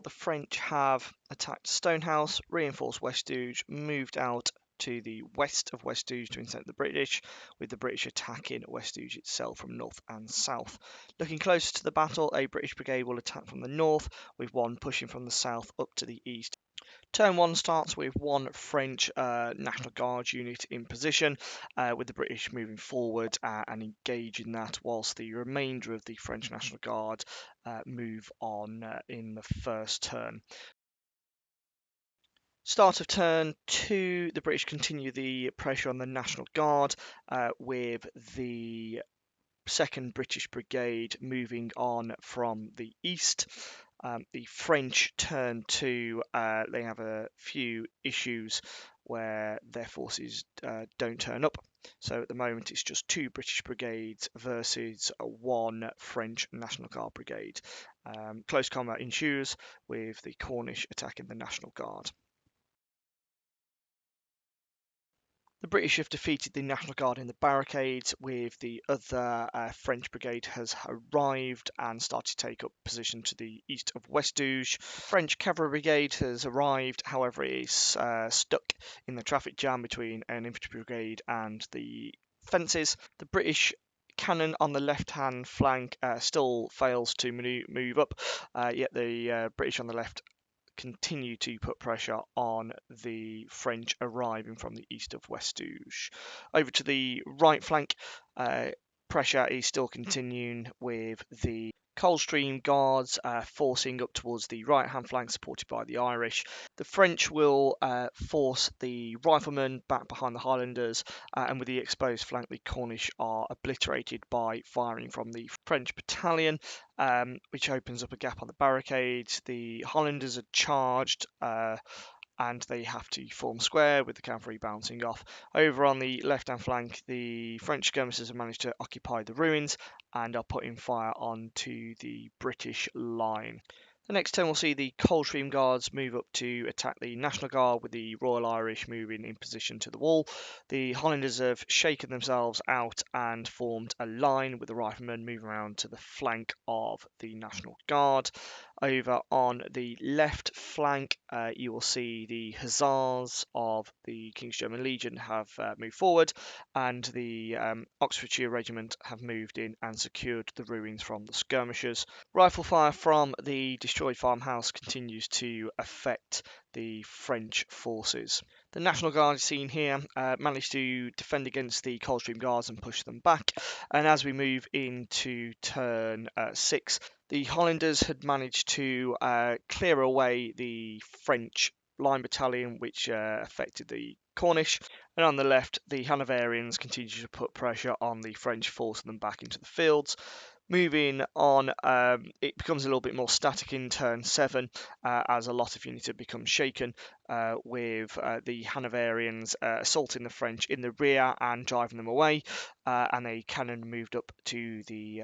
the French have attacked Stonehouse, reinforced Westouge, moved out to the west of Westouge to intercept the British, with the British attacking Westouge itself from north and south. Looking closer to the battle, a British brigade will attack from the north, with one pushing from the south up to the east. Turn 1 starts with one French National Guard unit in position, with the British moving forward and engaging that, whilst the remainder of the French National Guard move on in the first turn. Start of turn 2, the British continue the pressure on the National Guard, with the 2nd British Brigade moving on from the east. The French turn 2, they have a few issues where their forces don't turn up. So at the moment it's just 2 British brigades versus 1 French National Guard brigade. Close combat ensues with the Cornish attacking the National Guard. The British have defeated the National Guard in the barricades, with the other French brigade has arrived and started to take up position to the east of Westouge. French cavalry brigade has arrived, however it is stuck in the traffic jam between an infantry brigade and the fences. The British cannon on the left-hand flank still fails to move up, yet the British on the left continue to put pressure on the French arriving from the east of Westouge. Over to the right flank, pressure is still continuing with the Coldstream Guards forcing up towards the right-hand flank, supported by the Irish. The French will force the riflemen back behind the Highlanders, and with the exposed flank, the Cornish are obliterated by firing from the French battalion, which opens up a gap on the barricades. The Highlanders are charged, and they have to form square with the cavalry bouncing off. Over on the left-hand flank, the French skirmishers have managed to occupy the ruins and are putting fire onto the British line. The next turn we'll see the Coldstream Guards move up to attack the National Guard, with the Royal Irish moving in position to the wall. The Highlanders have shaken themselves out and formed a line, with the riflemen moving around to the flank of the National Guard. Over on the left flank, you will see the Hussars of the King's German Legion have moved forward, and the Oxfordshire Regiment have moved in and secured the ruins from the skirmishers. Rifle fire from the destroyed farmhouse continues to affect the French forces. The National Guard seen here managed to defend against the Coldstream Guards and push them back. And as we move into turn 6, the Highlanders had managed to clear away the French line battalion, which affected the Cornish. And on the left, the Hanoverians continue to put pressure on the French, forcing them back into the fields. Moving on, it becomes a little bit more static in turn 7, as a lot of units have become shaken, with the Hanoverians assaulting the French in the rear and driving them away, and a cannon moved up to the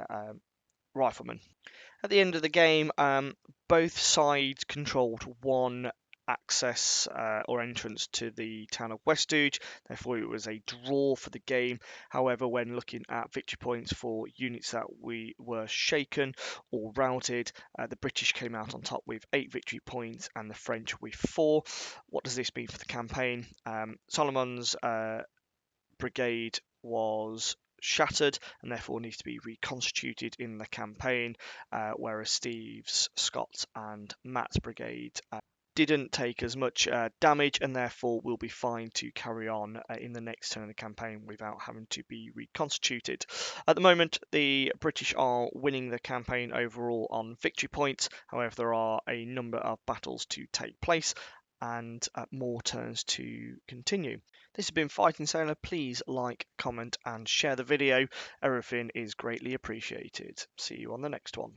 riflemen. At the end of the game, both sides controlled one access or entrance to the town of Westouge. Therefore, it was a draw for the game. However, when looking at victory points for units that we were shaken or routed, the British came out on top with 8 victory points and the French with 4. What does this mean for the campaign? Solomon's brigade was shattered and therefore needs to be reconstituted in the campaign, whereas Steve's, Scott's and Matt's brigade didn't take as much damage and therefore will be fine to carry on in the next turn of the campaign without having to be reconstituted. At the moment, the British are winning the campaign overall on victory points. However, there are a number of battles to take place and more turns to continue. This has been Fighting Sailor. Please like, comment and share the video. Everything is greatly appreciated. See you on the next one.